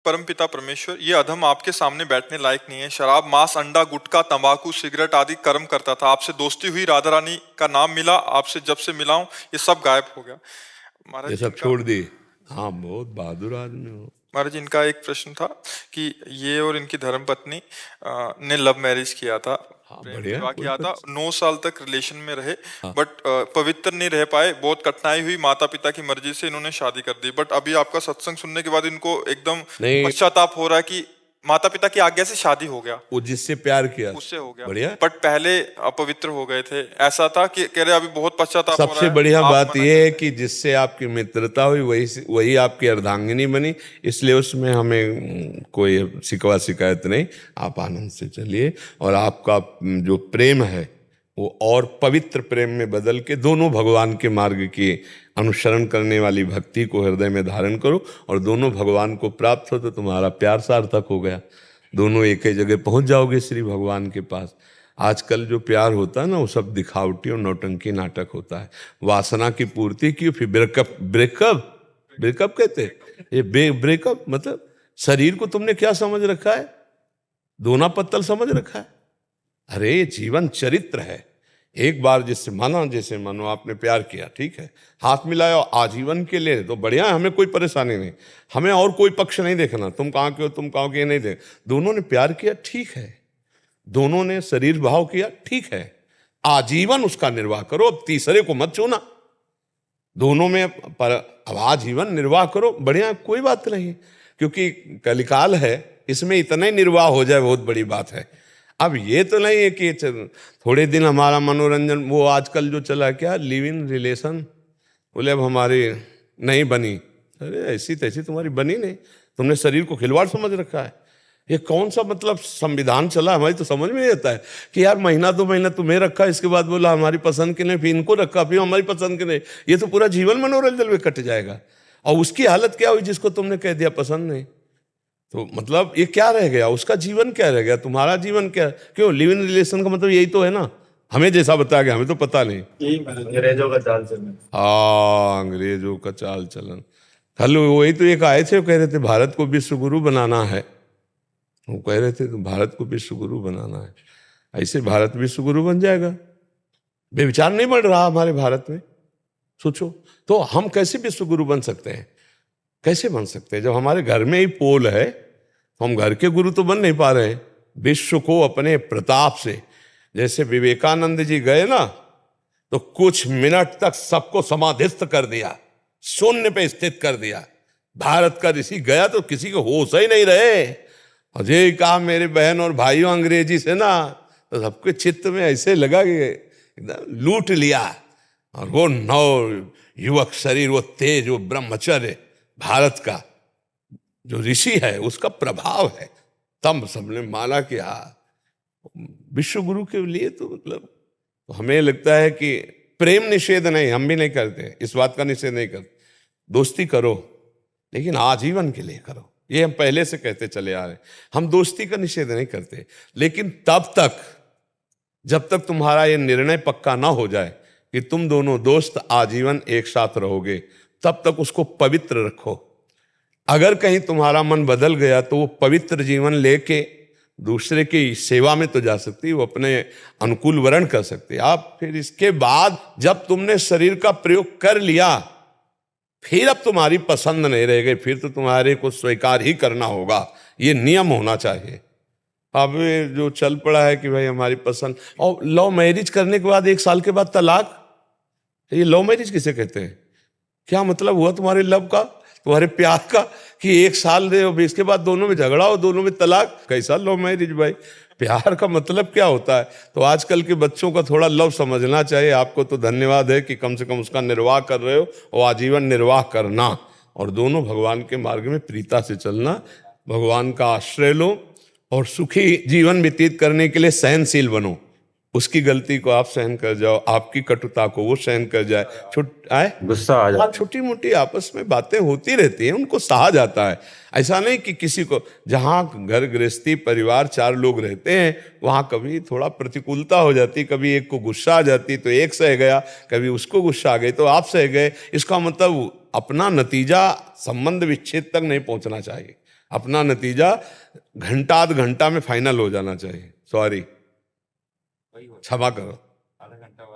परमपिता परमेश्वर, ये अधम आपके सामने बैठने लायक नहीं है। शराब, मांस, अंडा, गुटखा, तंबाकू, सिगरेट आदि कर्म करता था। आपसे दोस्ती हुई, राधा रानी का नाम मिला, आपसे जब से मिला हूं ये सब गायब हो गया। महाराज ये सब इनका छोड़ दी। हाँ, बहुत बहादुर आदमी हो। महाराज इनका एक प्रश्न था कि ये और इनकी धर्मपत्नी ने लव मैरिज किया था, हाँ, प्रेम बढ़िया, विवाह कोई किया था, 9 साल तक रिलेशन में रहे, हाँ। बट पवित्र नहीं रह पाए। बहुत कठिनाई हुई, माता पिता की मर्जी से इन्होंने शादी कर दी। बट अभी आपका सत्संग सुनने के बाद इनको एकदम नहीं, पश्चाताप हो रहा है कि माता पिता की आज्ञा से शादी हो गया, वो जिससे प्यार किया उससे हो गया, बढ़िया। बट पहले अपवित्र हो गए थे। ऐसा था कि कह रहे अभी बहुत पश्चाताप हो रहा सबसे है। बढ़िया आप बात मना यह है करते कि जिससे आपकी मित्रता हुई वही आपकी अर्धांगिनी बनी, इसलिए उसमें हमें कोई शिकवा शिकायत नहीं। आप आनंद से चलिए और आपका जो प्रेम है वो और पवित्र प्रेम में बदल के दोनों भगवान के मार्ग की अनुसरण करने वाली भक्ति को हृदय में धारण करो, और दोनों भगवान को प्राप्त हो तो तुम्हारा प्यार सार्थक हो गया। दोनों एक ही जगह पहुंच जाओगे श्री भगवान के पास। आजकल जो प्यार होता है ना, वो सब दिखावटी और नौटंकी नाटक होता है। वासना की पूर्ति की, फिर ब्रेकअप ब्रेकअप ब्रेकअप कहते हैं। ये ब्रेकअप मतलब शरीर को तुमने क्या समझ रखा है? दोना पत्तल समझ रखा है? अरे ये जीवन चरित्र है। एक बार जिससे माना, जैसे मानो आपने प्यार किया, ठीक है, हाथ मिलाया आजीवन के लिए तो बढ़िया है, हमें कोई परेशानी नहीं। हमें और कोई पक्ष नहीं देखना, तुम कहाँ के हो तुम कहाँ के, नहीं देख। दोनों ने प्यार किया, ठीक है, दोनों ने शरीर भाव किया, ठीक है, आजीवन उसका निर्वाह करो, अब तीसरे को मत चुना। दोनों में पर अब आजीवन निर्वाह करो, बढ़िया, कोई बात नहीं, क्योंकि कलिकाल है, इसमें इतना ही निर्वाह हो जाए बहुत बड़ी बात है। अब ये तो नहीं है कि थोड़े दिन हमारा मनोरंजन, वो आजकल जो चला क्या लिव इन रिलेशन, बोले अब हमारी नहीं बनी। अरे ऐसी तैसी तुम्हारी बनी नहीं, तुमने शरीर को खिलवाड़ समझ रखा है। ये कौन सा मतलब संविधान चला? हमारी तो समझ में नहीं आता है कि यार महीना 2 महीना तुम्हें रखा, इसके बाद बोला हमारी पसंद के नहीं, फिर इनको रखा, फिर हमारी पसंद के नहीं। ये तो पूरा जीवन मनोरंजन में कट जाएगा। और उसकी हालत क्या हुई जिसको तुमने कह दिया पसंद नहीं? तो मतलब ये क्या रह गया? उसका जीवन क्या रह गया? तुम्हारा जीवन क्या? क्यों लिव इन रिलेशन का मतलब यही तो है ना, हमें जैसा बताया गया, हमें तो पता नहीं। अंग्रेजों का चाल चलन। हाँ, अंग्रेजों का चाल चलन। कल वही तो एक आए थे, वो कह रहे थे भारत को विश्व गुरु बनाना है। वो कह रहे थे तो भारत को विश्व गुरु बनाना है, ऐसे भारत विश्व गुरु बन जाएगा? बेविचार नहीं बढ़ रहा हमारे भारत में, सोचो तो हम कैसे विश्व गुरु बन सकते हैं? कैसे बन सकते हैं जब हमारे घर में ही पोल है? तो हम घर के गुरु तो बन नहीं पा रहे हैं। विश्व को अपने प्रताप से, जैसे विवेकानंद जी गए ना, तो कुछ मिनट तक सबको समाधिस्थ कर दिया, शून्य पे स्थित कर दिया। भारत का ऋषि गया तो किसी को होश ही नहीं रहे। और ये कहा मेरे बहन और भाइयों अंग्रेजी से ना, तो सबके चित्त में ऐसे लगा कि एकदम लूट लिया। और वो नव युवक शरीर, वो तेज, वो ब्रह्मचर्य भारत का जो ऋषि है उसका प्रभाव है। तब सबने माना कि हाँ विश्व गुरु के लिए तो मतलब हमें लगता है कि प्रेम निषेध नहीं, हम भी नहीं करते, इस बात का निषेध नहीं करते। दोस्ती करो लेकिन आजीवन के लिए करो, ये हम पहले से कहते चले आ रहे हैं। हम दोस्ती का निषेध नहीं करते, लेकिन तब तक जब तक तुम्हारा ये निर्णय पक्का ना हो जाए कि तुम दोनों दोस्त आजीवन एक साथ रहोगे, तब तक उसको पवित्र रखो। अगर कहीं तुम्हारा मन बदल गया तो वो पवित्र जीवन लेके दूसरे की सेवा में तो जा सकती, वो अपने अनुकूल वर्ण कर सकती। आप फिर इसके बाद जब तुमने शरीर का प्रयोग कर लिया, फिर अब तुम्हारी पसंद नहीं रह गई, फिर तो तुम्हारे को स्वीकार ही करना होगा। ये नियम होना चाहिए। अब जो चल पड़ा है कि भाई हमारी पसंद, और लव मैरिज करने के बाद 1 साल के बाद तलाक, ये लव मैरिज किसे कहते हैं? क्या मतलब हुआ तुम्हारे लव का, तुम्हारे प्यार का, कि 1 साल दे और इसके बाद दोनों में झगड़ा हो, दोनों में तलाक? कैसा लव मैरिज भाई? प्यार का मतलब क्या होता है? तो आजकल के बच्चों का थोड़ा लव समझना चाहिए। आपको तो धन्यवाद है कि कम से कम उसका निर्वाह कर रहे हो, और आजीवन निर्वाह करना, और दोनों भगवान के मार्ग में प्रीता से चलना। भगवान का आश्रय लो और सुखी जीवन व्यतीत करने के लिए सहनशील बनो। उसकी गलती को आप सहन कर जाओ, आपकी कटुता को वो सहन कर जाए। गुस्सा आ जाता, छोटी मोटी आपस में बातें होती रहती हैं, उनको सहा जाता है। ऐसा नहीं कि किसी को, जहाँ घर गृहस्थी परिवार 4 लोग रहते हैं, वहाँ कभी थोड़ा प्रतिकूलता हो जाती, कभी एक को गुस्सा आ जाती तो एक सह गया, कभी उसको गुस्सा आ गई तो आप सह गए। इसका मतलब अपना नतीजा संबंध विच्छेद तक नहीं पहुंचना चाहिए। अपना नतीजा घंटा आध घंटा में फाइनल हो जाना चाहिए। सॉरी, क्षमा करो,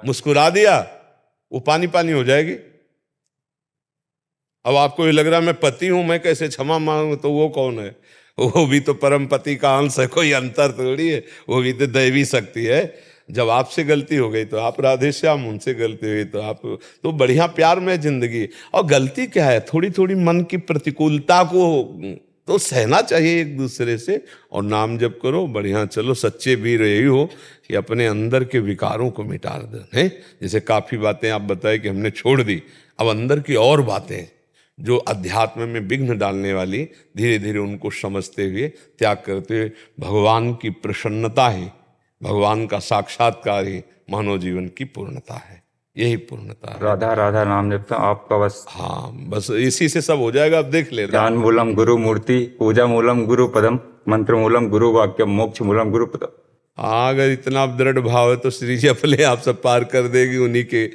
मुस्कुरा दिया वो पानी पानी हो जाएगी। अब आपको ये लग रहा है मैं पति हूं, मैं कैसे क्षमा मांगू, तो वो कौन है? वो भी तो परम पति का अंश है, कोई अंतर थोड़ी है, वो भी तो दैवी शक्ति है। जब आपसे गलती हो गई तो आप राधे श्याम, उनसे गलती हुई तो आप, तो बढ़िया प्यार में जिंदगी। और गलती क्या है, थोड़ी थोड़ी मन की प्रतिकूलता को तो सहना चाहिए एक दूसरे से, और नाम जप करो, बढ़िया चलो। सच्चे वीर यही हो कि अपने अंदर के विकारों को मिटा दे हैं। जैसे काफी बातें आप बताए कि हमने छोड़ दी, अब अंदर की और बातें जो अध्यात्म में विघ्न डालने वाली, धीरे धीरे उनको समझते हुए, त्याग करते हुए, भगवान की प्रसन्नता ही, भगवान का साक्षात्कार ही मानव जीवन की पूर्णता है। यही पूर्णता है। राधा राधा नाम जपता हूं, आपका बस। हाँ, बस इसी से सब हो जाएगा। अब देख ले, ज्ञान मूलम गुरु मूर्ति, पूजा मूलम गुरु पदम, मंत्र मूलम गुरु वाक्यम, मोक्ष मूलम गुरु पदम। हाँ, अगर इतना दृढ़ भाव है तो श्री जी अपने आप सब पार कर देगी। उन्हीं के,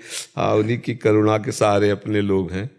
उन्हीं की करुणा के सहारे अपने लोग हैं।